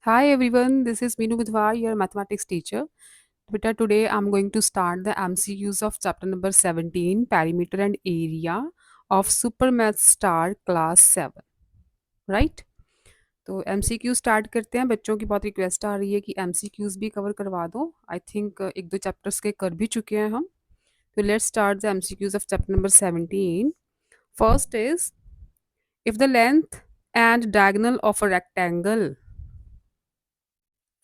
Hi everyone, this is Meenu Budhwar, your mathematics teacher. Beta, today I'm going to start the MCQs of chapter number 17, Perimeter and Area of Supermath Star Class 7, right? तो MCQ start करते हैं। बच्चों की बहुत request आ रही है कि MCQs भी कवर करवा दो। आई थिंक एक दो चैप्टर्स के कर भी चुके हैं हम। तो let's start the MCQs of chapter number 17. First is, if the length and diagonal of a rectangle,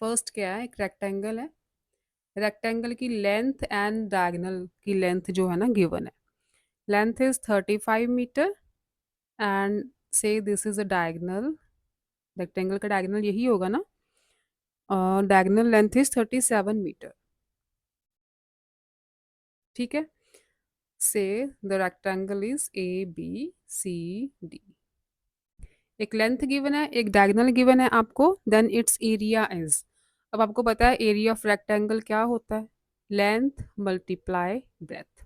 first क्या है, एक रेक्टेंगल है। रेक्टेंगल की लेंथ एंड डायगोनल की लेंथ जो है ना गिवन है। Length is 35 metre and say this is a diagonal. Rectangle का डायगोनल यही होगा ना। Diagonal length is 37 metre. ठीक है। Say the rectangle is ABCD। एक लेंथ गिवन है, एक डायगोनल गिवन है आपको, देन इट्स एरिया इज। अब आपको पता है एरिया ऑफ रेक्टेंगल क्या होता है, लेंथ मल्टीप्लाई ब्रेथ।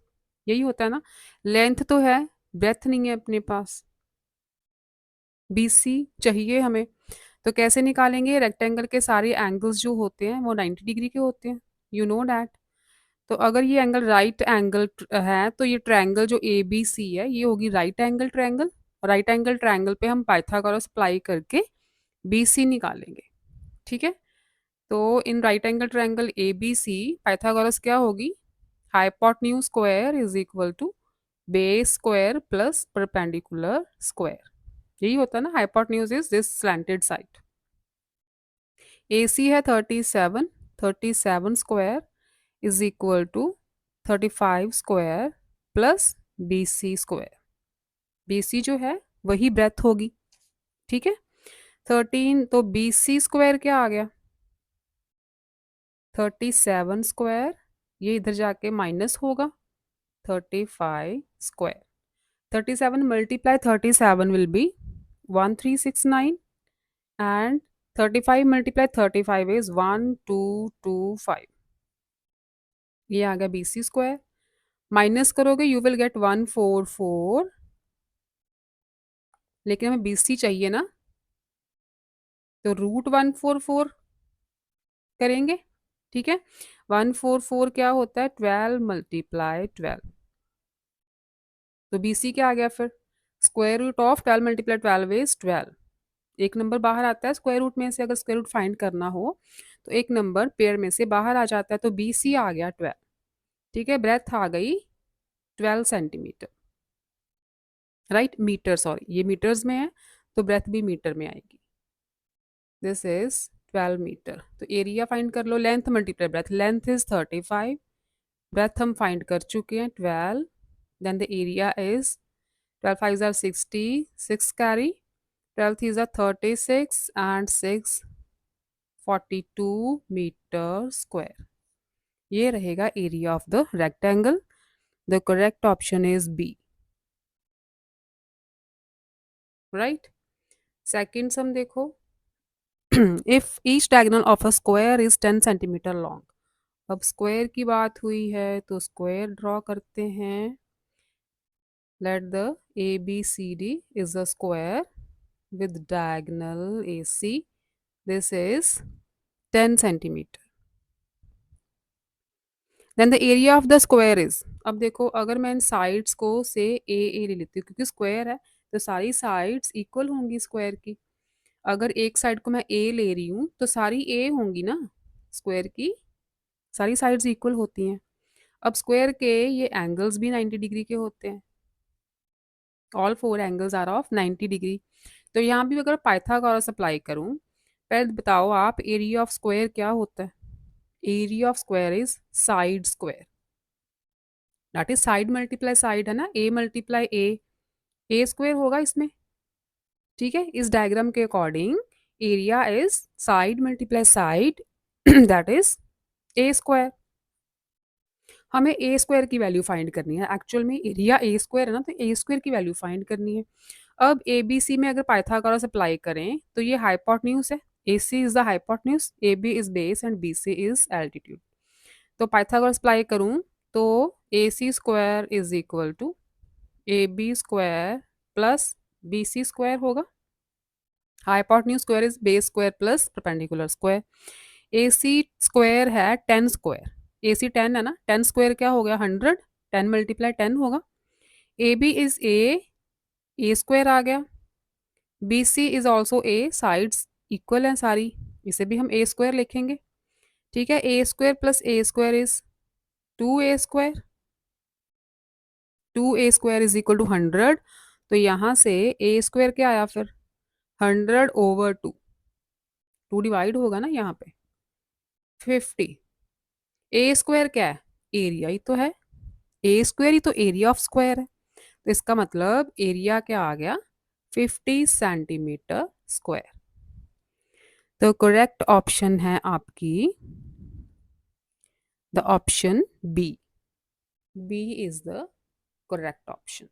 यही होता है ना। लेंथ तो है, ब्रेथ नहीं है अपने पास। BC चाहिए हमें। तो कैसे निकालेंगे, रेक्टेंगल के सारे एंगल्स जो होते हैं वो 90 डिग्री के होते हैं, यू नो डैट। तो अगर ये एंगल राइट एंगल है तो ये ट्रायंगल जो ABC है ये होगी right angle triangle. Right angle triangle पे हम पाइथागोरस अप्लाई करके BC निकालेंगे। ठीक है। तो in right angle triangle ABC Pythagoras क्या होगी, hypotenuse square is equal to base square plus perpendicular square. यही होता है ना, hypotenuse is this slanted side. AC है 37, 37 square is equal to 35 square plus BC square. BC जो है वही ब्रेथ होगी। ठीक है। 13 तो BC स्क्वायर क्या आ गया, 37 स्क्वायर, ये इधर जाके माइनस होगा 35 square. 37 multiply 37 will be 1369 and 35 multiply 35 is 1225। ये आ गया BC स्क्वायर। माइनस करोगे यू विल गेट 144, लेकिन हमें BC चाहिए ना, तो रूट 144 करेंगे। ठीक है। 144 क्या होता है, 12 मल्टीप्लाई 12। तो BC क्या आ गया फिर, square root of 12 multiply 12 is 12। एक नंबर बाहर आता है स्क्वायर रूट में से, अगर स्क्वायर रूट फाइंड करना हो तो एक नंबर पेयर में से बाहर आ जाता है, तो BC आ गया 12। ठीक है। ब्रेथ आ गई 12 सेंटीमीटर, राइट, मीटर, सॉरी ये मीटर्स में है तो ब्रेथ भी मीटर में आएगी। This is 12 metre. तो एरिया फाइंड कर लो, length multiply breadth, length is 35, breadth हम फाइंड कर चुके हैं 12, then the area is 12 5 are 60, 6 carry, 12 3 are 36 and 6 42 metre square. ये रहेगा area of the rectangle. The correct option is B, right. Second sum देखो, if each diagonal of a square is 10 centimetre long. अब square की बात हुई है तो square draw करते हैं। Let the ABCD is a square with diagonal AC. This is 10 centimeter. Then the area of the square is, अब देखो अगर मैं इन साइड्स को से ए ले लेती हूँ क्योंकि स्क्वायर है तो सारी साइड्स इक्वल होंगी स्क्वायर की। अगर एक साइड को मैं ए ले रही हूँ तो सारी ए होंगी ना, स्क्वायर की सारी साइड्स इक्वल होती हैं। अब स्क्वायर के ये एंगल्स भी 90 डिग्री के होते हैं, all four angles are of 90 degree. तो यहाँ भी अगर पाइथागोरस अप्लाई करूँ, पहले बताओ आप एरिया ऑफ स्क्वायर क्या होता है। Area of square is side square, that is side multiply side है ना, ए मल्टीप्लाई ए स्क्वायर होगा इसमें। ठीक है। इस डायग्राम के according area is side multiply side, that is A square. हमें ए स्क्वायर की वैल्यू फाइंड करनी है, एक्चुअल में एरिया ए स्क्वायर है ना, तो ए स्क्वायर की वैल्यू फाइंड करनी है। अब ए बी सी में अगर पाइथागोरस अप्लाई करें तो ये हाइपोटेन्यूज है, A C is the hypotenuse, A B is base and B C is altitude. तो पाइथागोरस अप्लाई करूं तो A C square is equal to A B square plus B C square होगा। Hypotenuse square is base square plus perpendicular square. A C square है 10 square, A सी 10 है ना, 10 square क्या हो गया 100, 10 × 10 होगा। A B is A square आ गया। B C is also A, sides equal हैं सारी, इसे भी हम ए स्क्वायर लिखेंगे। ठीक है, A square plus A square is 2a square, 2a square is equal to 100। तो यहाँ से ए स्क्वायर क्या आया फिर 100/2, 2 डिवाइड होगा ना यहाँ पे 50। ए स्क्वायर क्या है, एरिया ही तो है, ए स्क्वायर ही तो एरिया ऑफ स्क्वायर है, तो इसका मतलब एरिया क्या आ गया 50 सेंटीमीटर स्क्वायर। तो करेक्ट ऑप्शन है आपकी the option B, B is the correct option.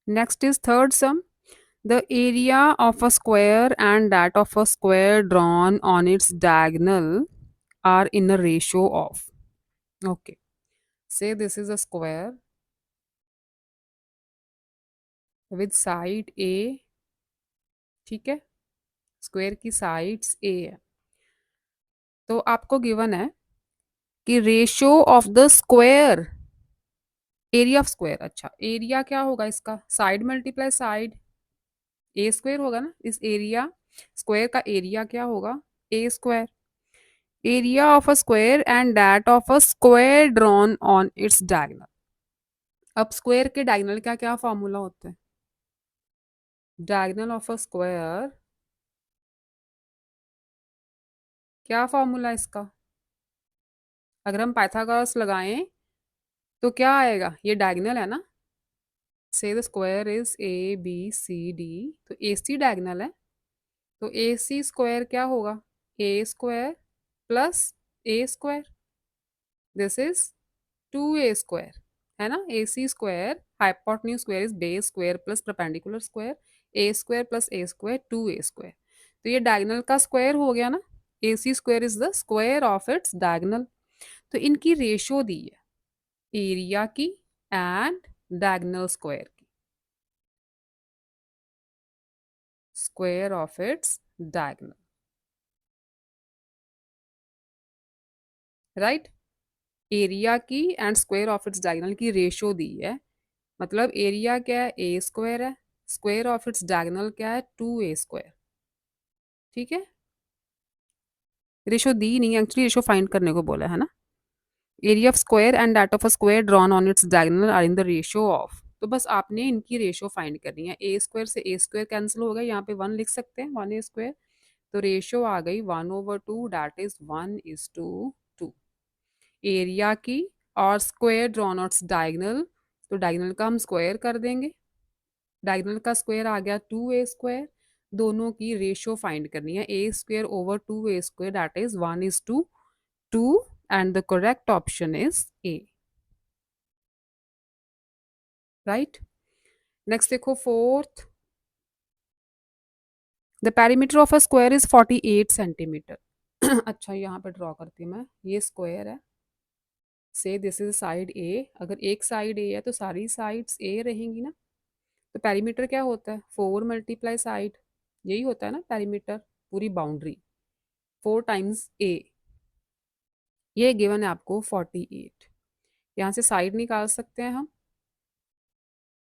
Next is third sum, the area of a square and that of a square drawn on its diagonal are in a ratio of, okay, say this is a square with side a, ठीक है, square की sides a है, तो आपको given है कि ratio of the square, area of square, अच्छा area क्या होगा इसका, side multiply side, A square होगा ना, इस एरिया स्क्वायर का एरिया क्या होगा A square, area of a square and that of a square drawn on its diagonal. अब स्क्वायर के डायगोनल क्या क्या फॉर्मूला होता है, डायगोनल ऑफ अ स्क्वायर क्या फॉर्मूला है इसका, अगर हम पाइथागोरस लगाएं तो क्या आएगा, ये डायगोनल है ना, say the square is A B C D, तो ए सी डायगोनल है, तो ए सी स्क्वायर क्या होगा A square plus A square, this is 2a square, है ना, A C square hypotenuse square is base square plus perpendicular square, A square plus A square 2a square, तो ये diagonal का square हो गया ना, A C square is the square of its diagonal. तो इनकी रेशो दी है एरिया की एंड डायगोनल स्क्वायर की, square of its diagonal, right, area की and square of its diagonal की रेशो दी है, मतलब एरिया क्या है ए स्क्वायर है, स्क्वायर ऑफ इट्स डायगोनल क्या है 2a स्क्वायर, ठीक है, रेशो दी नहीं, एक्चुअली रेशो फाइंड करने को बोला है ना, area of square and that of a square drawn on its diagonal are in the ratio of, तो बस आपने इनकी रेशो फाइंड करनी है, ए स्क्वायर से ए स्क्वायर कैंसिल हो गया, यहाँ पे 1 लिख सकते हैं 1a स्क्वायर, तो रेशियो आ गई 1/2, दैट इज 1:2, एरिया की और square drawn on its diagonal, तो डायगोनल का हम स्क्वायर कर देंगे, डायगोनल का स्क्वायर आ गया 2a स्क्वायर, दोनों की रेशियो फाइंड करनी है A square over 2a square, that is 1:2 and the correct option is A, right? Next देखो fourth, the perimeter of a square is 48 centimetre. अच्छा यहाँ पे ड्रॉ करती हूँ मैं, ये स्क्वायर है, से दिस इज साइड ए, अगर एक साइड ए है तो सारी साइड्स ए रहेंगी ना, तो पेरीमीटर क्या होता है 4 मल्टीप्लाई साइड, यही होता है ना पेरीमीटर, पूरी बाउंड्री 4 टाइम्स ए, ये गिवन है आपको 48, यहाँ से साइड निकाल सकते हैं हम,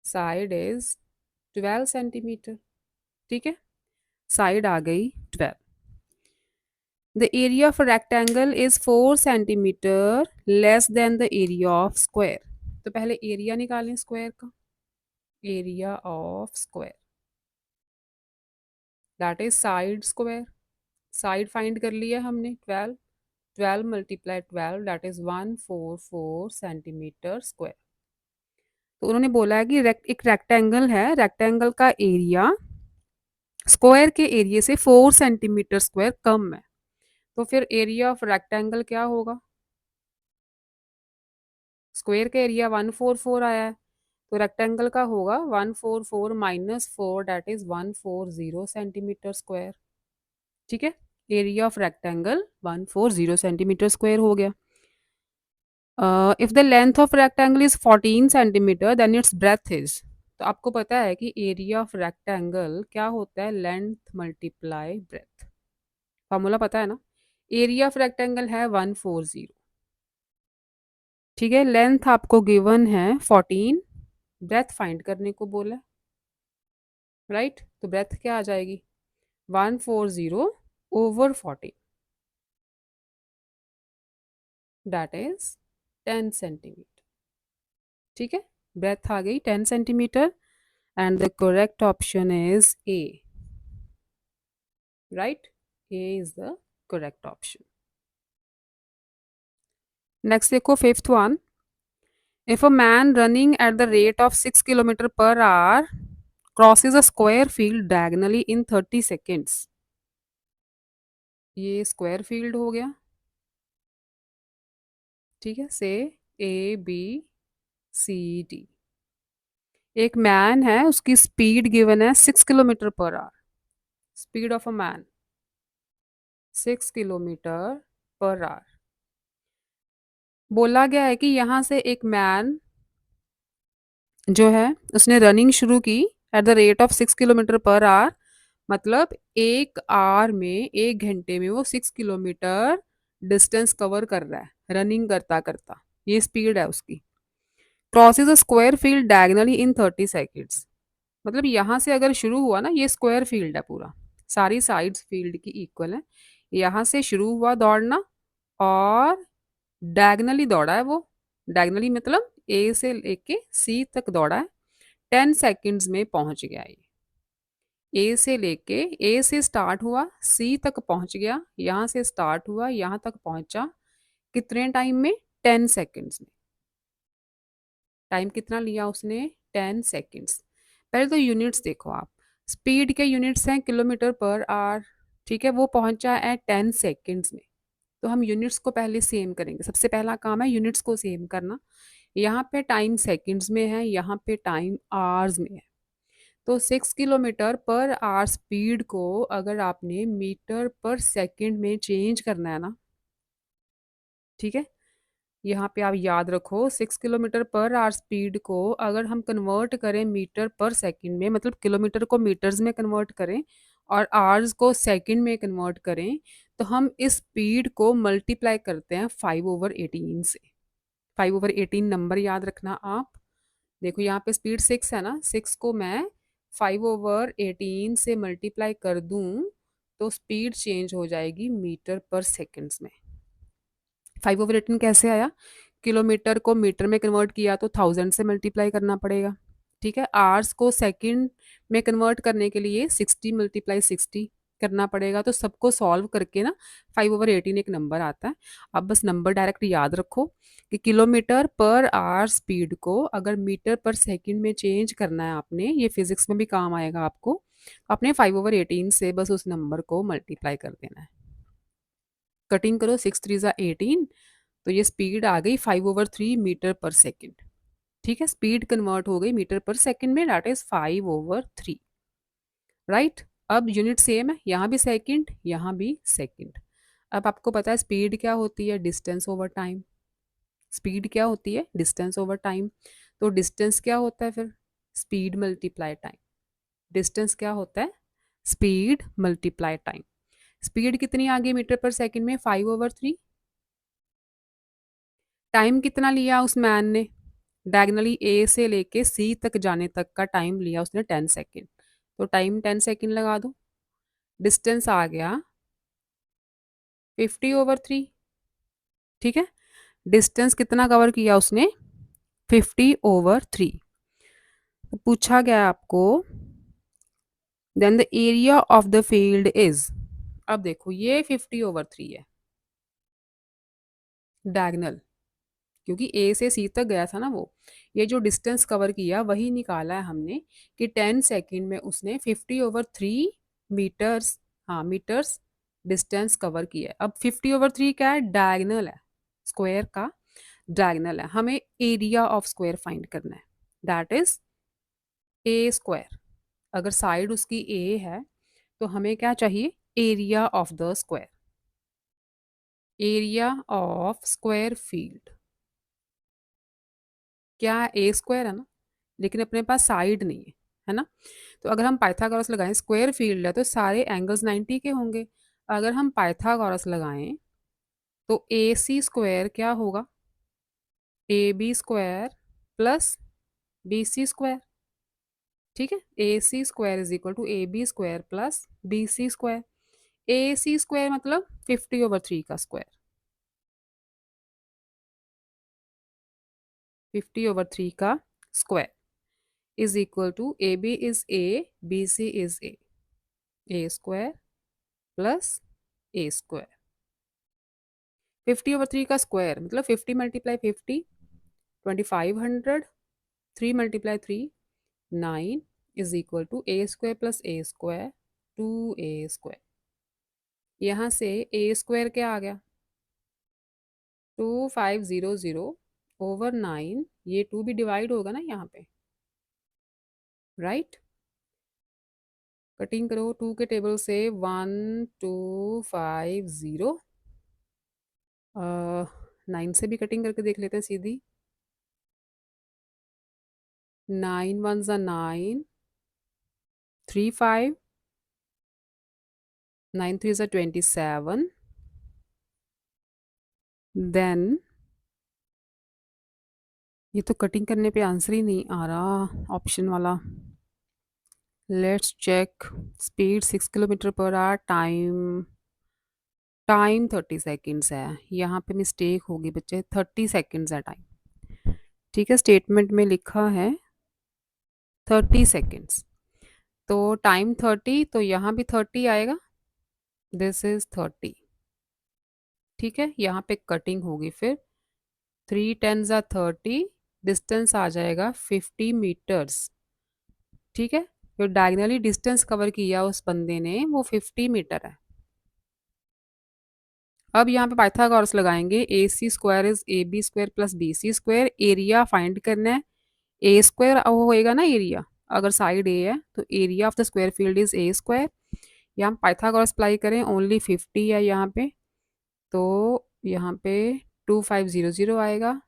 साइड इज 12 सेंटीमीटर, ठीक है, साइड आ गई 12। The area of rectangle is 4 centimetre less than the area of square, तो पहले एरिया निकालें स्क्वायर का, area of square that is side square, side find कर लिया हमने 12, 12 multiply 12 that is 144 centimetre square. तो उन्होंने बोला है कि एक रेक्टेंगल है, रेक्टेंगल का एरिया स्क्वायर के एरिया से 4 सेंटीमीटर स्क्वायर कम है, तो फिर एरिया ऑफ रेक्टेंगल क्या होगा, स्क्वायर का एरिया 144 आया है, तो रेक्टेंगल का होगा 144 minus 4 that is 140 centimetre square, ठीक है, area of rectangle 140 centimetre square हो गया। If the length of rectangle is 14 centimetre then its breadth is, तो आपको पता है कि एरिया ऑफ रेक्टेंगल क्या होता है, लेंथ मल्टीप्लाई ब्रेथ। फॉर्मूला पता है ना, एरिया ऑफ रेक्टेंगल है 140, ठीक है। लेंथ आपको गिवन है 14, ब्रेथ फाइंड करने को बोला, राइट। तो ब्रेथ क्या आ जाएगी, 140 ओवर 14, दैट इज 10 सेंटीमीटर, ठीक है। ब्रेथ आ गई 10 centimetre and the correct option is A, right. A is the correct option. Next देखो fifth one, if a man running at the rate of 6 kilometer per hour crosses a square field diagonally in 30 seconds, ये square field हो गया, ठीक है। से ए B C D, एक man है, उसकी स्पीड गिवन है 6 kilometre per our, speed of a man 6 kilometre per our. बोला गया है कि यहाँ से एक मैन जो है उसने रनिंग शुरू की at the rate of 6 kilometre per our, मतलब 1 आवर में, 1 घंटे में वो 6 किलोमीटर डिस्टेंस कवर कर रहा है रनिंग करता करता, ये स्पीड है उसकी। Crosses a square field diagonally in 30 seconds, मतलब यहाँ से अगर शुरू हुआ ना, ये स्क्वायर फील्ड है पूरा, सारी साइड्स फील्ड की इक्वल है। यहाँ से शुरू हुआ दौड़ना और डायगनली दौड़ा है वो, डायगनली मतलब ए से लेके सी तक दौड़ा है, 10 सेकेंड्स में पहुंच गया ये। ए से लेके, ए से स्टार्ट हुआ, सी तक पहुंच गया, यहाँ से स्टार्ट हुआ, यहाँ तक पहुंचा, कितने टाइम में, 10 सेकेंड्स में। टाइम कितना लिया उसने, 10 सेकेंड्स। पहले तो यूनिट्स देखो आप, स्पीड के यूनिट्स हैं किलोमीटर पर आवर, ठीक है, वो पहुंचा है 10 सेकेंड्स में। तो हम यूनिट्स को पहले सेम करेंगे, सबसे पहला काम है यूनिट्स को सेम करना। यहाँ पे टाइम सेकेंड्स में है, यहाँ पे टाइम आवर्स में है। तो 6 किलोमीटर पर आवर स्पीड को अगर आपने मीटर पर सेकंड में चेंज करना है ना, ठीक है, यहाँ पे आप याद रखो 6 किलोमीटर पर आवर स्पीड को अगर हम कन्वर्ट करें मीटर पर सेकंड में, मतलब किलोमीटर को मीटर्स में कन्वर्ट करें और आवर्स को सेकंड में कन्वर्ट करें, तो हम इस स्पीड को मल्टीप्लाई करते हैं 5/18 से। 5/18 नंबर याद रखना आप। देखो यहाँ पे स्पीड 6 है ना, 6 को मैं 5/18 से मल्टीप्लाई कर दूं तो स्पीड चेंज हो जाएगी मीटर पर सेकंड्स में। 5/18 कैसे आया, किलोमीटर को मीटर में कन्वर्ट किया तो 1000 से मल्टीप्लाई करना पड़ेगा, ठीक है। आवर्स को सेकंड में कन्वर्ट करने के लिए 60 × 60 करना पड़ेगा। तो सबको सॉल्व करके ना 5/18 एक नंबर आता है। अब बस नंबर डायरेक्ट याद रखो कि किलोमीटर पर आवर स्पीड को अगर मीटर पर सेकंड में चेंज करना है आपने, ये फिजिक्स में भी काम आएगा आपको, आपने 5/18 से बस उस नंबर को मल्टीप्लाई कर देना है। कटिंग करो, 6×3 = 18, तो ये स्पीड आ गई 5/3 मीटर पर सेकंड, ठीक है। स्पीड कन्वर्ट हो गई मीटर पर सेकंड में, दैट इज 5/3, राइट। अब यूनिट सेम है, यहाँ भी सेकंड, यहाँ भी सेकंड। अब आपको पता है स्पीड क्या होती है, डिस्टेंस ओवर टाइम। स्पीड क्या होती है, डिस्टेंस ओवर टाइम। तो डिस्टेंस क्या होता है फिर, स्पीड मल्टीप्लाई टाइम। डिस्टेंस क्या होता है, स्पीड मल्टीप्लाई टाइम। स्पीड कितनी आ गई मीटर पर सेकंड में, 5/3। टाइम कितना लिया उस मैन ने, डायगनली ए से लेके सी तक जाने तक का टाइम लिया उसने 10 सेकेंड, तो टाइम 10 सेकेंड लगा दो। डिस्टेंस आ गया 50/3, ठीक है। डिस्टेंस कितना कवर किया उसने, 50/3। तो पूछा गया आपको then the area of the field is, अब देखो ये 50/3 है डायगनल, क्योंकि ए से सी तक गया था ना वो, ये जो डिस्टेंस कवर किया वही निकाला है हमने कि 10 सेकेंड में उसने 50/3 मीटर्स, हाँ मीटर्स डिस्टेंस कवर किया है। अब 50/3 क्या है, डायगनल है, स्क्वायर का डायगनल है, हमें एरिया ऑफ स्क्वायर फाइंड करना है, दैट इज ए स्क्वायर। अगर साइड उसकी ए है तो हमें क्या चाहिए, area of the square, area of square field क्या, ए स्क्वायर है ना, लेकिन अपने पास साइड नहीं है ना? तो अगर हम पाइथागोरस लगाएँ, स्क्वायर फील्ड है तो सारे एंगल्स 90 के होंगे। अगर हम पाइथागोरस लगाएँ तो AC स्क्वायर क्या होगा? AB square plus BC square, ठीक है? AC square is equal to AB square plus BC square. AC square मतलब 50/3 का स्क्वायर, 50/3 का square is equal to AB is A, BC is A square plus A square. 50/3 का square मतलब 50 multiply 50, 2500, 3 multiply 3, 9 is equal to A square plus A square, 2A square. यहाँ से A square क्या आ गया? 2500/9, ये 2 भी डिवाइड होगा ना यहाँ पे, राइट? कटिंग करो 2 के टेबल से, 1250, 9 से भी कटिंग करके देख लेते हैं सीधी। 9 1 ज़ा 9, 3 5, 9 3 ज़ा 27, देन ये तो कटिंग करने पे आंसर ही नहीं आ रहा ऑप्शन वाला। Let's check. Speed 6 kilometre per hour, time 30 seconds है। यहाँ पे मिस्टेक होगी बच्चे, 30 सेकेंड्स है टाइम, ठीक है? स्टेटमेंट में लिखा है 30 सेकेंड्स, तो टाइम 30, तो यहाँ भी 30 आएगा, दिस इज 30, ठीक है? यहाँ पे कटिंग होगी फिर, 3 10 ज़ा 30, डिस्टेंस आ जाएगा 50 मीटर्स, ठीक है? जो डायगनली डिस्टेंस कवर किया उस बंदे ने वो 50 मीटर है। अब यहाँ पे पाइथागोरस लगाएंगे, AC square is AB square plus BC square, area find करना है। ए स्क्वायर होएगा ना एरिया, अगर साइड ए है तो area of the square field is A square. यहाँ पाइथागोरस अप्लाई करें, ओनली 50 है यहाँ पे, तो यहाँ पे 2500 आएगा,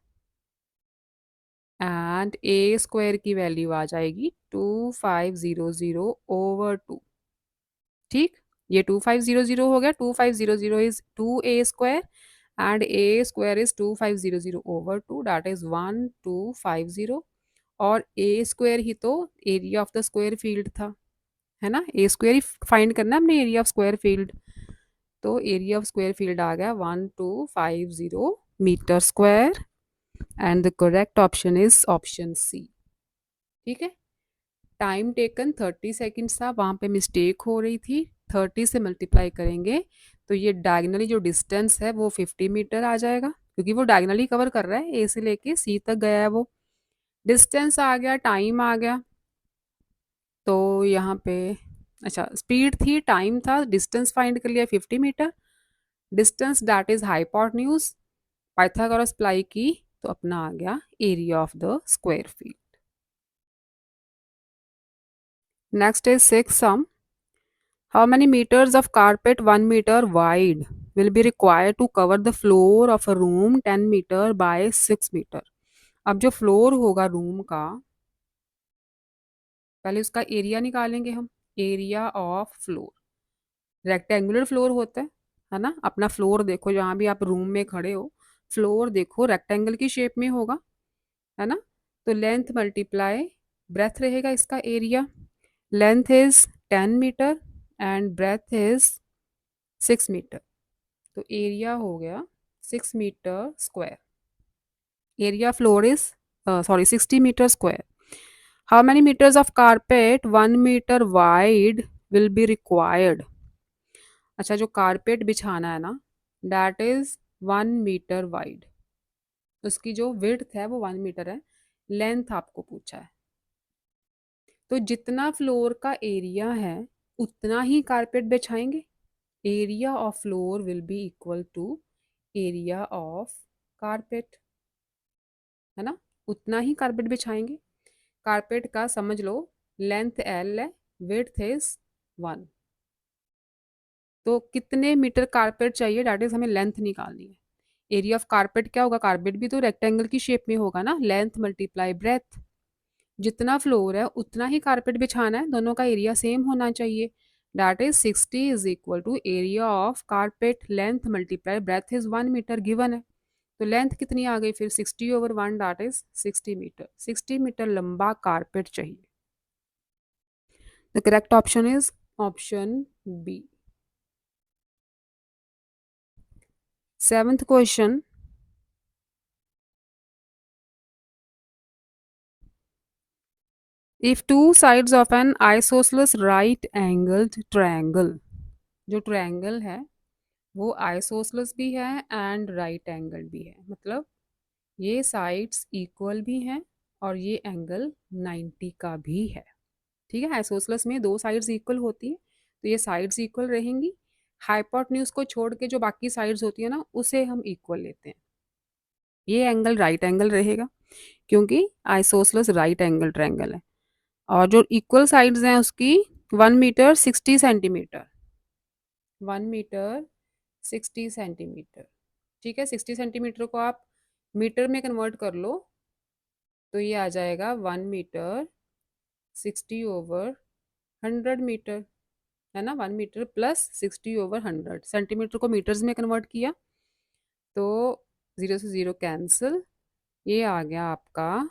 एंड A स्क्वायर की वैल्यू आ जाएगी 2500/2, ठीक? ये 2500 हो गया, 2500 is 2A square and A square is 2500/2, that is 1250, और A स्क्वायर ही तो area of the square field था, है ना? A स्क्वायर ही फाइंड करना है हमने, एरिया ऑफ स्क्वायर फील्ड, तो एरिया ऑफ स्क्वायर फील्ड आ गया 1250 metre square, and the correct option is option C, ठीक है? टाइम टेकन 30 सेकेंड्स था, वहाँ पे मिस्टेक हो रही थी, 30 से मल्टीप्लाई करेंगे तो ये डायगनली जो डिस्टेंस है वो 50 मीटर आ जाएगा, क्योंकि वो डायगनली कवर कर रहा है, A से लेके C तक गया है वो। डिस्टेंस आ गया, टाइम आ गया, तो यहाँ पे अच्छा स्पीड थी, टाइम था, डिस्टेंस फाइंड कर लिया 50 metre, distance that is hypotenuse, Pythagoras apply की तो अपना आ गया area of the square field. Next is 6 sum. How many meters of carpet 1 meter wide will be required to cover the floor of a room 10 meter by 6 meter? अब जो floor होगा room का, पहले उसका एरिया निकालेंगे हम, area of floor, rectangular floor होता है ना? अपना फ्लोर देखो, जहाँ भी आप रूम में खड़े हो, फ्लोर देखो रेक्टेंगल की शेप में होगा, है ना? तो लेंथ मल्टीप्लाई ब्रेथ रहेगा इसका area, length is 10 metre and breadth is 6 metre, तो एरिया हो गया 6 metre square, area floor is sorry 60 metre square. How many metres of carpet 1 metre wide will be required? अच्छा, जो कारपेट बिछाना है ना, दैट इज 1 मीटर वाइड, उसकी जो विड्थ है वो 1 मीटर है, लेंथ आपको पूछा है, तो जितना फ्लोर का एरिया है उतना ही कारपेट बिछाएंगे, area of floor will be equal to area of carpet, है ना? उतना ही कारपेट बिछाएंगे। कारपेट का समझ लो लेंथ L है, विड्थ इज 1, तो कितने मीटर कारपेट चाहिए, दैट इज हमें लेंथ निकालनी है। एरिया ऑफ कारपेट क्या होगा, कारपेट भी तो रेक्टेंगल की शेप में होगा ना, लेंथ मल्टीप्लाई ब्रेथ, जितना फ्लोर है उतना ही कारपेट बिछाना है, दोनों का एरिया सेम होना चाहिए। That is 60 is equal to area of carpet length multiply breadth is 1 metre given है। तो लेंथ कितनी आ गई फिर 60/1, दैट इज 60 मीटर। 60 मीटर लंबा कारपेट चाहिए। The correct option is option B. Seventh question, if two sides of an isosceles right angled triangle, जो triangle है वो आइसोसलेस भी है एंड राइट एंगल भी है, मतलब ये साइड्स इक्वल भी हैं और ये एंगल 90 का भी है। ठीक है, आइसोसलेस में दो साइड्स इक्वल होती है तो ये साइड्स इक्वल रहेंगी। हाइपोटेन्यूज को छोड़ के जो बाकी साइड्स होती है ना उसे हम इक्वल लेते हैं। ये एंगल राइट एंगल रहेगा क्योंकि आइसोसलेस राइट एंगल ट्रायंगल है। और जो इक्वल साइड्स हैं उसकी 1 मीटर 60 सेंटीमीटर, 1 मीटर 60 सेंटीमीटर। ठीक है, 60 सेंटीमीटर को आप मीटर में कन्वर्ट कर लो तो ये आ जाएगा 1 मीटर 60/100 मीटर, है ना। 1 मीटर प्लस 60/100, सेंटीमीटर को मीटर्स में कन्वर्ट किया तो 0 से 0 कैंसिल, ये आ गया आपका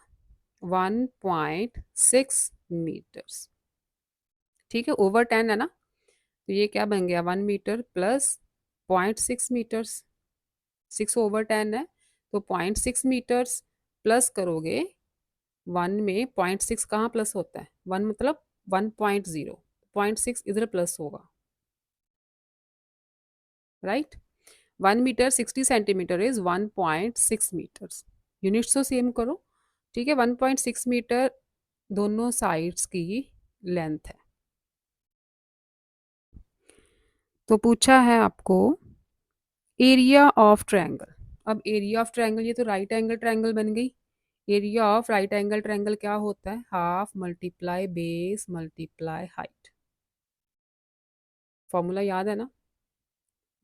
1.6 मीटर्स। ठीक है, ओवर 10 है ना, तो ये क्या बन गया 1 मीटर प्लस 0.6 मीटर्स। 6/10 है तो 0.6 मीटर्स प्लस करोगे 1 में 0.6 कहाँ प्लस होता है, 1 मतलब 1.0, 0.6 इधर प्लस होगा, right. 1 metre 60 centimetre is 1.6 metres. Units तो सेम करो। ठीक है, 1.6 मीटर दोनों साइड्स की लेंथ है। तो पूछा है आपको एरिया ऑफ ट्रायंगल। अब एरिया ऑफ ट्रायंगल, ये तो राइट एंगल ट्रायंगल बन गई। Area of right angle triangle क्या होता है, half multiply base multiply height. Formula याद है ना,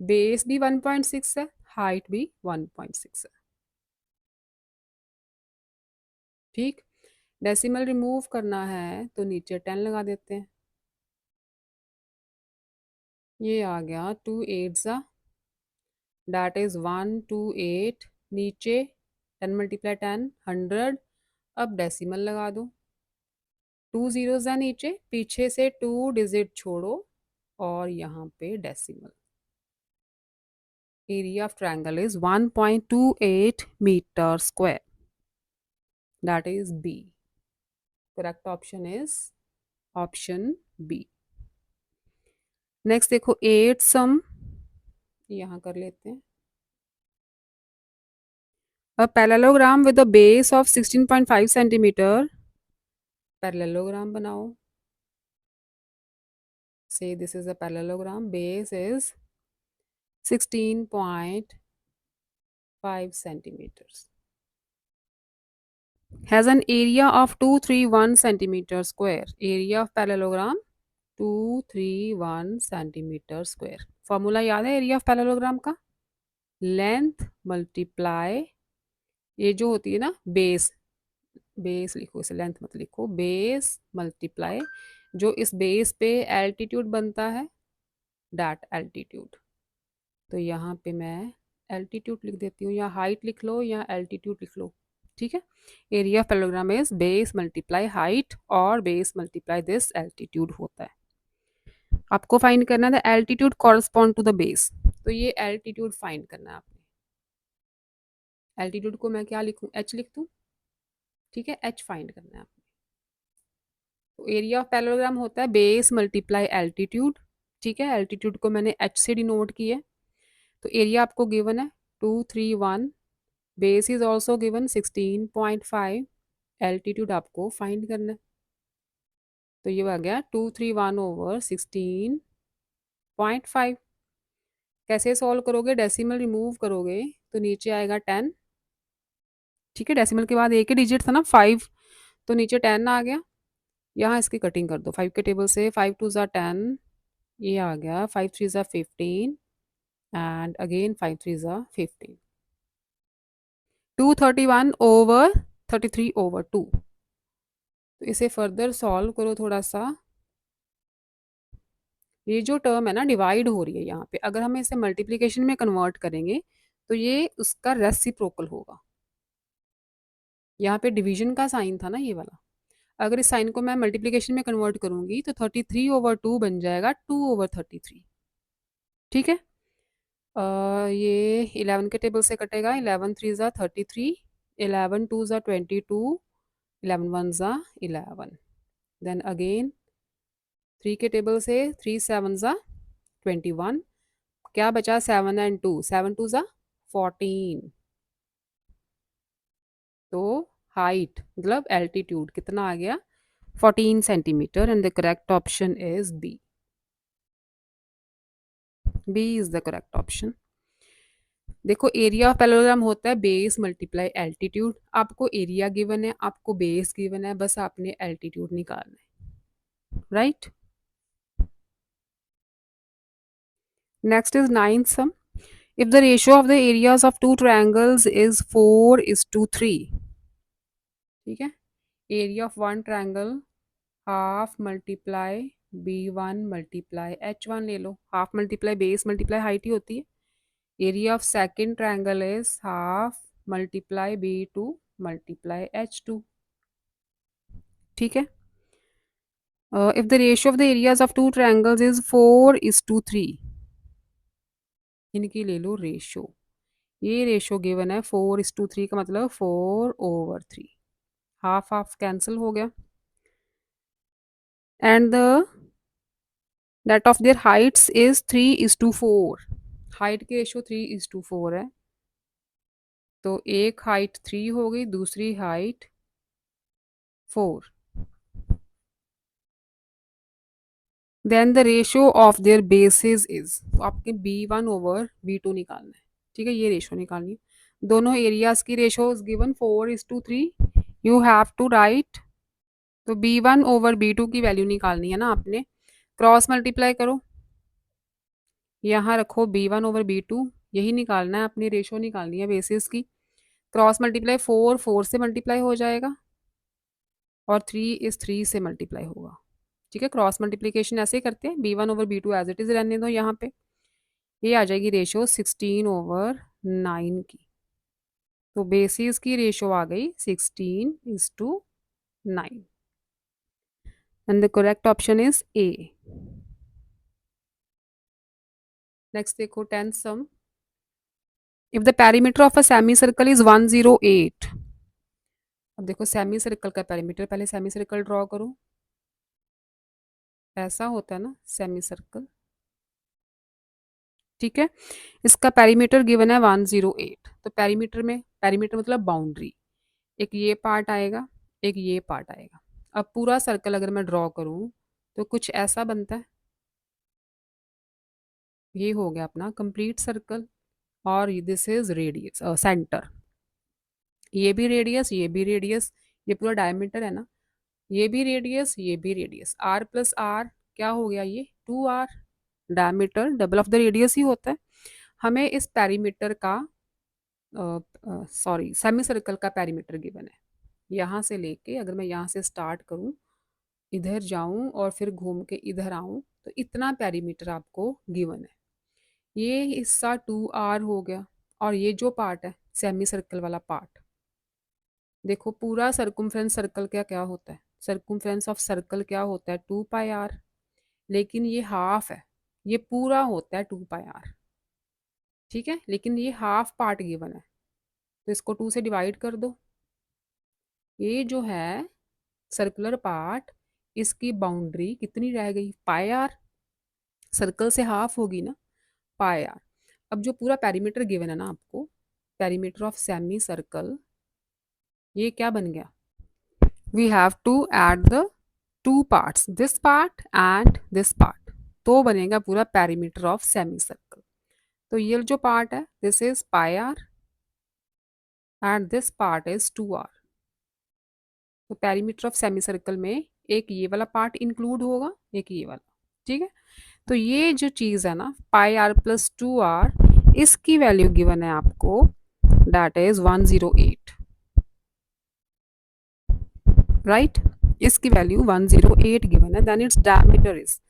बेस भी 1.6 है, हाइट भी 1.6 है। ठीक, डेसिमल रिमूव करना है तो नीचे 10 लगा देते हैं। ये आ गया 2 8 दैट इज 128, नीचे 10 मल्टीप्लाई 10 100। अब डेसिमल लगा दो, 2 जीरोस है नीचे, पीछे से 2 डिजिट छोड़ो और यहाँ पे decimal. Area of triangle is 1.28 metre square, that is B. Correct option is option B. Next देखो 8 सम, यहाँ कर लेते हैं। A parallelogram with a base of 16.5 centimeter, parallelogram बनाओ। Say this is a parallelogram, base is 16.5 centimeters. Has an area of 231 centimeter square. Area of parallelogram 231 centimeter square. Formula याद है area of parallelogram का, length multiply ये जो होती है ना base, base लिखो इसे, लेंथ मत लिखो, बेस मल्टीप्लाई जो इस बेस पे एल्टीट्यूड बनता है, दैट एल्टीट्यूड। तो यहाँ पे मैं एल्टीट्यूड लिख देती हूँ, या हाइट लिख लो या एल्टीट्यूड लिख लो। ठीक है, area of parallelogram is base multiply height और बेस मल्टीप्लाई दिस एल्टीट्यूड होता है। आपको फाइंड करना है altitude correspond to the base, तो ये एल्टीट्यूड फाइंड करना है आपने। एल्टीट्यूड को मैं क्या लिखूँ, एच लिख दूँ। ठीक है, एच फाइंड करना है आपने। तो एरिया ऑफ पैरेललोग्राम होता है बेस मल्टीप्लाई एल्टीट्यूड। ठीक है, एल्टीट्यूड को मैंने एच से डिनोट किया है। तो एरिया आपको गिवन है 231, base is also given 16.5, altitude आपको फाइंड करना है। तो ये आ गया 231/16.5। कैसे सॉल्व करोगे, डेसिमल रिमूव करोगे तो नीचे आएगा 10। ठीक है, डेसिमल के बाद एक ही डिजिट था ना 5, तो नीचे 10 आ गया। यहाँ इसकी कटिंग कर दो 5 के टेबल से, 5 2 ज़ा 10, ये आ गया 5 3 ज़ा 15 एंड अगेन 5 3 ज़ा 15। 231/33/2, तो इसे फर्दर सॉल्व करो थोड़ा सा। ये जो टर्म है ना डिवाइड हो रही है यहाँ पे, अगर हम इसे मल्टीप्लिकेशन में कन्वर्ट करेंगे तो ये उसका रेसिप्रोकल होगा। यहाँ पे डिवीजन का साइन था ना ये वाला, अगर इस साइन को मैं मल्टीप्लिकेशन में कन्वर्ट करूंगी तो 33/2 बन जाएगा 2/33। ठीक है। ये 11 के टेबल से कटेगा, 11 थ्री ज़ा 33, 11 टू ज़ा 22, 11 वन ज़ा 11, देन अगेन 3 के टेबल से 3 7 ज़ा 21, क्या बचा 7 एंड 2, 7 टू ज़ा 14। तो हाइट मतलब एल्टीट्यूड कितना आ गया 14 centimetre, and the correct option is B. B is the correct option. देखो एरिया ऑफ पैरेललोग्राम होता है बेस मल्टीप्लाई एल्टीट्यूड, आपको एरिया गिवन है, आपको बेस गिवन है, बस आपने एल्टीट्यूड निकालना है, राइट। Next is ninth sum. If the ratio of the areas of two triangles is 4:3, ठीक है, area of one triangle half multiply b1 multiply h1 ले लो, half multiply base multiply height ही होती है। Area of second triangle is half multiply b2 multiply h2। ठीक है। If the ratio of the areas of two triangles is 4:3, इनकी ले लो रेशो। ये रेशो गिवन है 4:3 का मतलब 4/3, हाफ हाफ कैंसिल हो गया। And the that of their heights is 3:4, height की रेशो 3:4 है, तो एक हाइट 3 हो गई, दूसरी height 4। Then the ratio of their bases is, तो आपके b1/b2 निकालना है। ठीक है, ये रेशो निकालनी है। दोनों एरियाज की ratio is given 4:3, you have to write, तो b1/b2 की वैल्यू निकालनी है ना आपने, क्रॉस मल्टीप्लाई करो, यहाँ रखो b1/b2, यही निकालना है, अपनी रेशो निकालनी है बेसिस की। क्रॉस मल्टीप्लाई 4 4 से मल्टीप्लाई हो जाएगा और 3 इस 3 से मल्टीप्लाई होगा। ठीक है, क्रॉस मल्टीप्लीकेशन ऐसे ही करते हैं, b1/b2 एज इट इज रहने दो यहाँ पे, ये आ जाएगी रेशो 16/9 की। तो बेसिस की रेशो आ गई 16:9, and the correct option is A. Next देखो 10th sum. If the perimeter of a semicircle is 108, अब देखो सेमी सर्कल का पेरीमीटर, पहले सेमी सर्कल ड्रॉ करो, ऐसा होता है ना सेमी सर्कल। ठीक है, इसका पेरीमीटर गिवन है 108, तो पेरीमीटर में, पेरीमीटर मतलब बाउंड्री, एक ये पार्ट आएगा, एक ये पार्ट आएगा। अब पूरा सर्कल अगर मैं ड्रॉ करूं तो कुछ ऐसा बनता है, ये हो गया अपना कंप्लीट सर्कल, और दिस इज रेडियस सेंटर, ये भी रेडियस, ये भी रेडियस, ये पूरा डायमीटर है ना, ये भी रेडियस, ये भी रेडियस, आर प्लस आर क्या हो गया, ये 2r, diameter double of the radius ही होता है। हमें इस पेरीमीटर का सॉरी सेमी सर्कल का पेरीमीटर गिवन है, यहाँ से लेके अगर मैं यहाँ से स्टार्ट करूँ, इधर जाऊँ और फिर घूम के इधर आऊँ, तो इतना पेरीमीटर आपको गिवन है। ये हिस्सा 2r हो गया, और ये जो पार्ट है सेमी सर्कल वाला पार्ट, देखो पूरा सर्कुम्फ्रेंस सर्कल क्या क्या होता है, सर्कुम्फ्रेंस ऑफ सर्कल क्या होता है 2πr, लेकिन ये हाफ है, ये पूरा होता है 2πr। ठीक है, लेकिन ये हाफ पार्ट गिवन है, तो इसको 2 से डिवाइड कर दो। ये जो है सर्कुलर पार्ट, इसकी बाउंड्री कितनी रह गई πr, सर्कल से हाफ होगी ना πr। अब जो पूरा पेरीमीटर गिवन है ना आपको, पेरीमीटर ऑफ सेमी सर्कल, ये क्या बन गया, we have to add the two parts, this part and this part, तो बनेगा पूरा पेरीमीटर ऑफ सेमी सर्कल। तो ये जो पार्ट है this is πr and this part is 2r। तो पेरीमीटर ऑफ सेमी सर्कल में एक ये वाला पार्ट इंक्लूड होगा, एक ये वाला। ठीक है, तो ये जो चीज़ है ना πr + 2r, इसकी वैल्यू गिवन है आपको, दैट इज 108, राइट। इसकी वैल्यू 108 गिवन है, देन इट्स डायमीटर इज,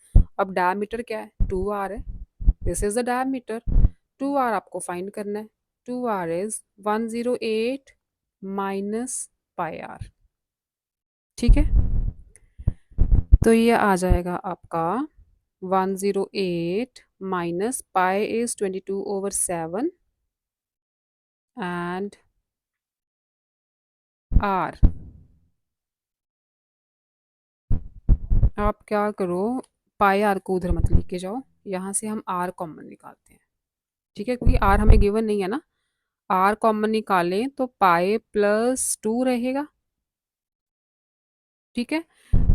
अब डायमीटर क्या है, 2r है, this is the diameter, 2r आपको फाइंड करना है, 2r is 108 minus pi are, ठीक है। तो ये आ जाएगा आपका 108 minus pi is 22/7 and r, आप क्या करो, पाई आर को उधर मत लेके जाओ, यहाँ से हम आर कॉमन निकालते हैं, ठीक है, क्योंकि आर हमें गिवन नहीं है ना, आर कॉमन निकालें तो पाई प्लस 2 रहेगा, ठीक है।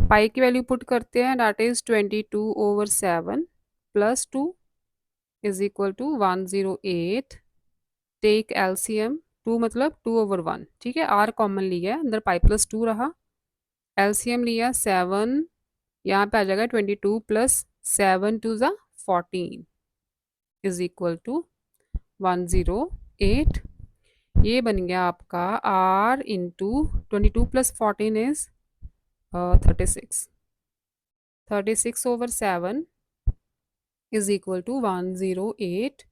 पाई की वैल्यू पुट करते हैं, that is 22/7 plus 2 is equal to 108, take LCM, 2 मतलब 2/1, ठीक है, आर कॉमन लिया है, अंदर पाई प्लस 2 रहा, एलसीएम लिया 7, यहाँ पे आ जाएगा 22 प्लस 7 टू ज़ा 14 इज इक्वल टू 108, ये बन गया आपका r into 22 plus 14 is 36, 36/7 is equal to 108,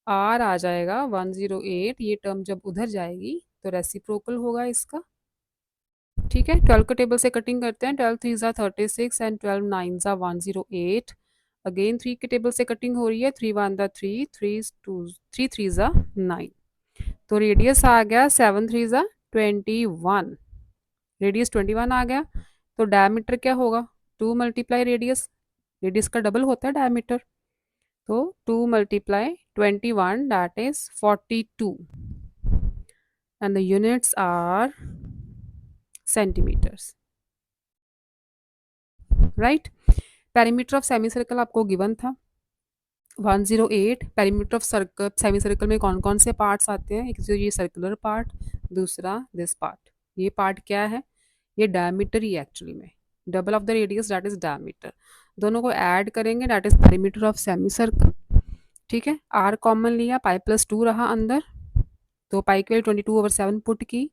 r आ जाएगा 108, ये टर्म जब उधर जाएगी तो रेसिप्रोकल होगा इसका, ठीक है। 12 के टेबल से कटिंग करते हैं, 12 3 ज़ा 36 एंड 12 9 ज़ा 108, अगेन 3 के टेबल से कटिंग हो रही है, 3 1 ज़ा 3, 3 2 3 3 ज़ा 9, तो रेडियस आ गया 7 3 ज़ा 21, रेडियस 21 आ गया, तो डायमीटर क्या होगा, 2 मल्टीप्लाई रेडियस, रेडियस का डबल होता है डायमीटर, तो 2 multiply 21 that is 42 and the units are centimetres, right. Perimeter of semicircle आपको गिवन था 108, perimeter of circle, semicircle में कौन कौन से पार्ट्स आते हैं, एक तो ये सर्कुलर पार्ट, दूसरा दिस पार्ट, ये पार्ट क्या है, ये डायमीटर ही एक्चुअली में, double of the radius that is diameter, दोनों को ऐड करेंगे that is perimeter of semi circle, ठीक है। आर कॉमन लिया, पाई प्लस 2 रहा अंदर, तो पाई के लिए 22/7 पुट की,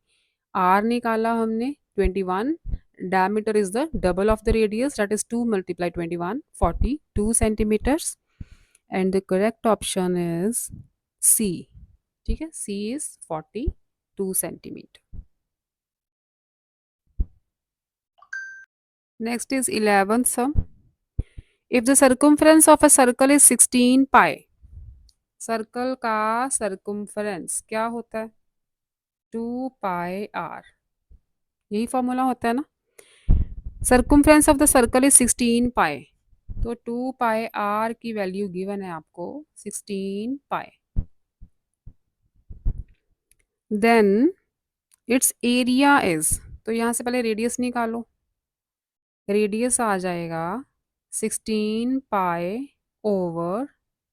आर निकाला हमने 21, diameter is the double of the radius that is 2 multiply 21 42 centimetres and the correct option is C, ठीक है, C is 42 centimetre. Next is 11th sum, if the circumference of a circle is 16 pi, circle का circumference क्या होता है, 2 पाई are, यही formula होता है ना, circumference of the circle is 16 पाई, तो 2 पाई आर की वैल्यू गिवन है आपको 16 पाई, देन इट्स एरिया इज, तो यहाँ से पहले रेडियस निकालो, रेडियस आ जाएगा 16 पाई ओवर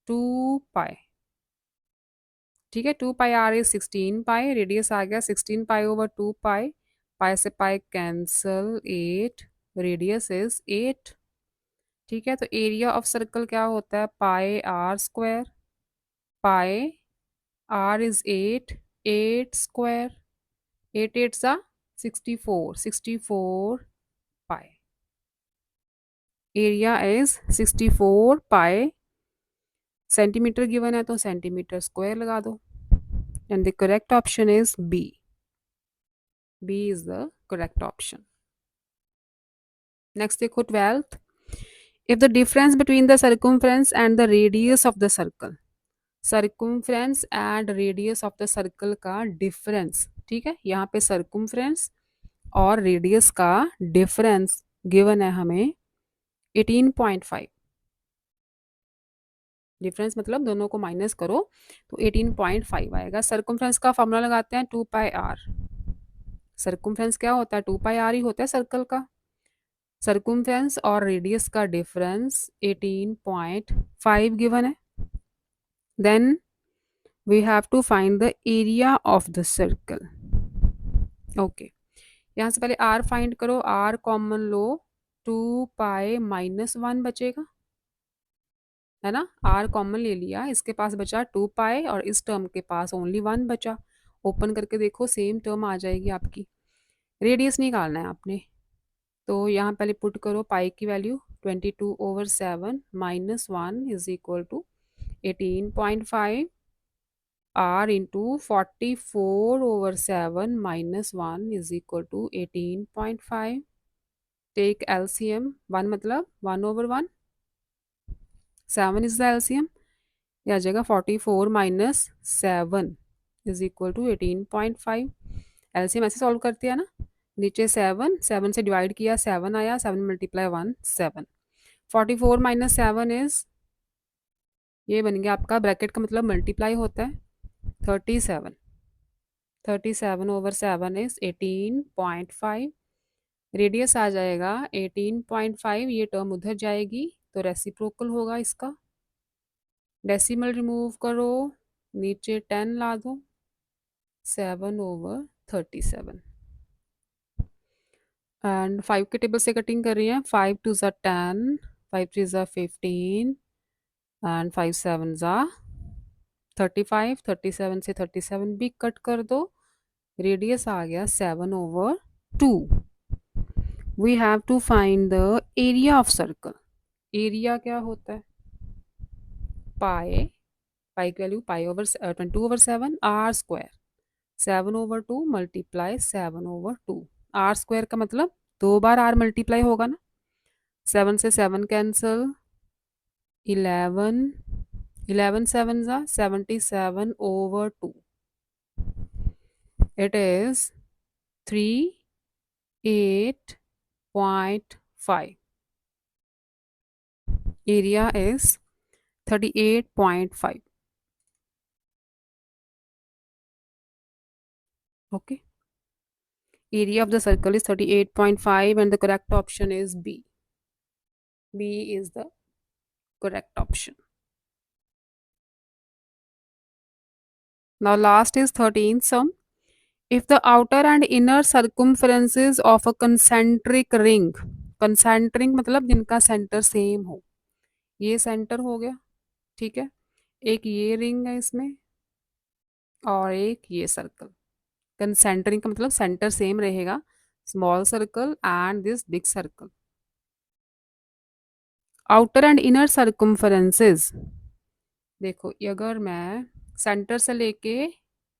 2 पाई, ठीक है, 2 पाई आर इज 16 पाई, रेडियस आ गया 16 पाई ओवर 2 पाई, पाई से पाई कैंसल 8, रेडियस इज 8, ठीक है। तो एरिया ऑफ सर्कल क्या होता है, pi R square, pi R is 8, 8 square, 8 8 सा 64, 64 pi, area is 64 pi, centimetre given है तो सेंटीमीटर स्क्वायर लगा दो, and the correct option is B, B is the correct option. Next देखो 12th, if the difference between the circumference and the radius of the circle, circumference and radius of the circle का difference, ठीक है, यहाँ पे circumference और radius का difference given है हमें 18.5, डिफरेंस मतलब दोनों को माइनस करो तो 18.5 आएगा, सर्कमफ्रेंस का फॉर्मूला लगाते हैं 2 पाई आर, सर्कमफ्रेंस क्या होता है, 2 पाई आर ही होता है सर्कल का, सर्कमफ्रेंस और रेडियस का डिफरेंस 18.5 गिवन है, then we have to find the area of the circle, okay, यहाँ से पहले आर फाइंड करो, आर कॉमन लो, 2 पाई -1 बचेगा, है ना, आर कॉमन ले लिया, इसके पास बचा 2 पाई और इस टर्म के पास ओनली 1 बचा, ओपन करके देखो सेम टर्म आ जाएगी आपकी, रेडियस निकालना है आपने, तो यहाँ पहले पुट करो पाई की value 22/7 minus 1 is equal to 18.5 r into 44/7 minus 1 is equal to 18.5. Take LCM 1 मतलब 1/1, 7 इज द एलसीएम, या जगह 44 minus 7 is equal to 18.5. LCM ऐसे सॉल्व करते हैं ना, नीचे 7 7 से डिवाइड किया 7 आया, 7 मल्टीप्लाई 1 7. 44 माइनस 7 इज, ये बन गया आपका, ब्रैकेट का मतलब मल्टीप्लाई होता है, 37. 37/7 इज 18.5. रेडियस आ जाएगा 18.5, ये टर्म उधर जाएगी तो रेसिप्रोकल होगा इसका. डेसिमल रिमूव करो, नीचे 10 ला दो, 7/37. एंड 5 के टेबल से कटिंग कर रही हैं, 5 2 ज़ा 10, 5 3 ज़ा 15 एंड 5 7 ज़ा 35. 37 से 37 भी कट कर दो, रेडियस आ गया 7/2. We have to find the area of circle. Area क्या होता है, पाई, पाई की value pi over 22/7 r square, 7/2 multiply 7/2. R square का मतलब 2 बार आर मल्टीप्लाई होगा ना, 7 से 7 कैंसल, 11 11 7 ज़ा 77/2. It is 38.5. Area is 38.5. Okay. Area of the circle is 38.5 and the correct option is B. B is the correct option. Now last is 13th sum. If the outer and inner circumferences of a concentric ring, concentric मतलब जिनका centre same हो, ये centre हो गया, ठीक है, एक ये रिंग है इसमें और एक ये सर्कल. कंसेंट्रिक का मतलब सेंटर सेम रहेगा, small circle and this big circle. Outer and inner circumferences, देखो अगर मैं सेंटर से लेके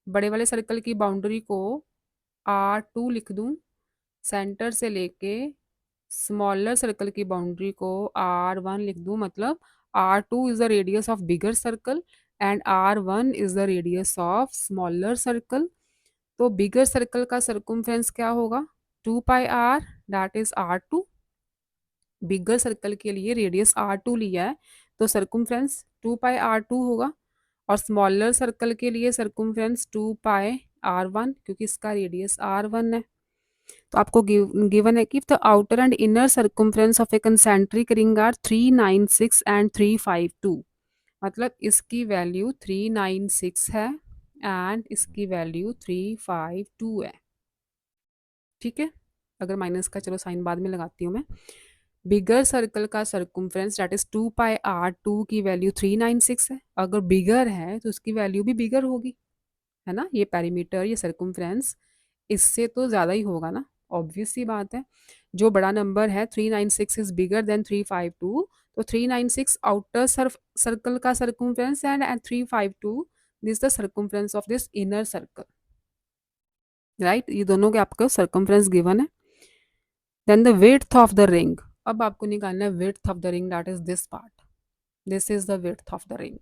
बड़े वाले सर्कल की बाउंड्री को R2 लिख दूं, सेंटर से लेके स्मॉलर सर्कल की बाउंड्री को R1 लिख दूं, मतलब R2 is the radius of bigger circle and R1 is the radius of smaller circle. तो बिगर सर्कल का सर्कम्फ्रेंस क्या होगा, 2πr, that is R2. Bigger circle के लिए रेडियस R2 लिया है तो सर्कम्फ्रेंस 2πr2 होगा, और स्मॉलर सर्कल के लिए सर्कम्फ्रेंस 2πr1 क्योंकि इसका रेडियस R1 है. तो आपको गिवन है कि the outer and inner circumference of a concentric ring are 396 and 352. मतलब इसकी वैल्यू 396 है एंड इसकी वैल्यू 352 है, ठीक है. अगर माइनस का चलो साइन बाद में लगाती हूँ मैं. बिगर सर्कल का सर्कम्फ्रेंस दैट इज 2πr2 की वैल्यू 396 है, अगर बिगर है तो उसकी वैल्यू भी बिगर होगी, है ना. ये पेरीमीटर, ये सर्कम्फ्रेंस इससे तो ज़्यादा ही होगा ना, ऑब्वियस सी बात है. जो बड़ा नंबर है 396 इज बिगर देन 352, तो 396 आउटर सर्कल का circumference and 352 this the circumference of this inner circle, right. ये दोनों के आपको सर्कम्फ्रेंस गिवन है. Then the width of the ring, अब आपको निकालना है width of the ring, that is this part, this is the width of the ring.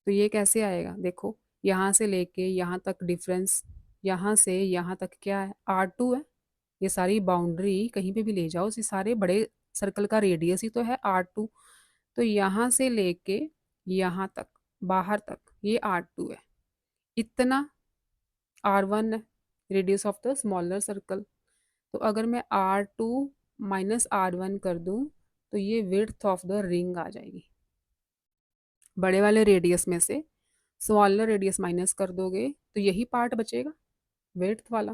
तो ये कैसे आएगा, देखो यहाँ से लेके यहाँ तक डिफरेंस, यहाँ से यहाँ तक क्या है, R2 है. ये सारी बाउंड्री कहीं पे भी ले जाओ, ये सारे बड़े सर्कल का रेडियस ही तो है R2. तो यहाँ से लेके यहाँ तक बाहर तक ये R2 है, इतना R1 है, radius of the smaller circle. तो अगर मैं R2 माइनस R1 कर दूं तो ये विड्थ ऑफ द रिंग आ जाएगी. बड़े वाले रेडियस में से स्मॉलर रेडियस माइनस कर दोगे तो यही पार्ट बचेगा विड्थ वाला.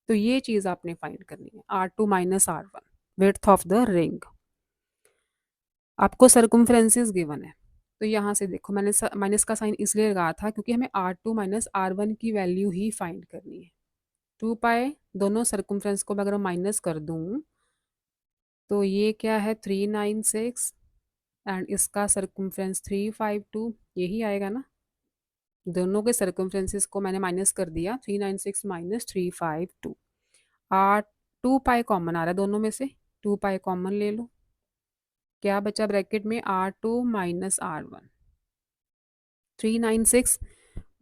तो ये चीज़ आपने फाइंड करनी है, R2 minus R1, width of the ring. आपको सर्कम्फ्रेंसेस गिवन है, तो यहाँ से देखो मैंने माइनस का साइन इसलिए लगाया था क्योंकि हमें R2 माइनस R1 की वैल्यू ही फाइंड करनी है. 2 पाई दोनों सर्कमफ्रेंस को मैं अगर माइनस कर दूँ, तो ये क्या है 396 एंड इसका सर्कमफ्रेंस 352, यही आएगा ना? दोनों के सर्कमफ्रेंसेस को मैंने माइनस कर दिया, 396 माइनस 352। आर 2 पाई कॉमन आ रहा है दोनों में से, 2 पाई कॉमन ले लो। क्या बचा ब्रैकेट में? R2 minus R1। 396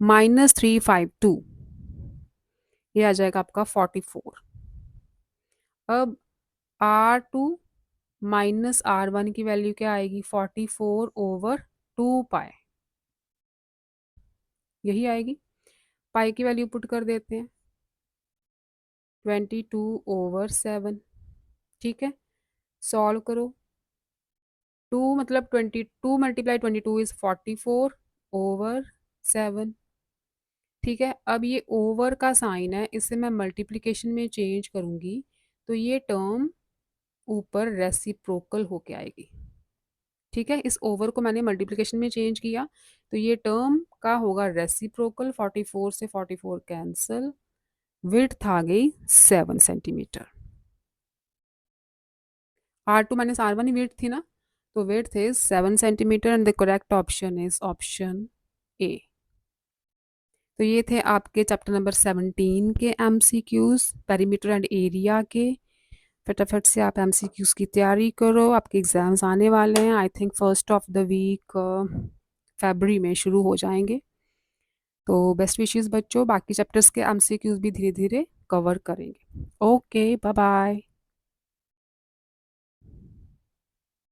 माइनस 352, ये आ जाएगा आपका 44। अब R2 माइनस R1 की वैल्यू क्या आएगी? 44 ओवर 2 पाई, यही आएगी। पाई की वैल्यू पुट कर देते हैं, 22 ओवर 7। ठीक है, सॉल्व करो। 2 मतलब 22 मल्टीप्लाई 22 इज 44 ओवर 7। ठीक है, अब ये ओवर का साइन है, इसे मैं मल्टीप्लिकेशन में चेंज करूंगी तो ये टर्म ऊपर रेसिप्रोकल होके आएगी। ठीक है, इस ओवर को मैंने मल्टीप्लिकेशन में चेंज किया तो ये टर्म का होगा रेसिप्रोकल। 44 से 44 कैंसल, विड्थ आ गई 7 centimetre. R2 minus R1 width थी ना, तो width is 7 centimetre and the correct option is option A. तो ये थे आपके चैप्टर नंबर 17 के एमसीक्यूज, पेरीमीटर एंड एरिया के। फटाफट से आप एमसीक्यूज की तैयारी करो, आपके एग्जाम्स आने वाले हैं। I think first of the week फरवरी में शुरू हो जाएंगे। तो बेस्ट विशेस बच्चों, बाकी चैप्टर्स के एमसीक्यूज भी धीरे धीरे कवर करेंगे। Okay, bye bye.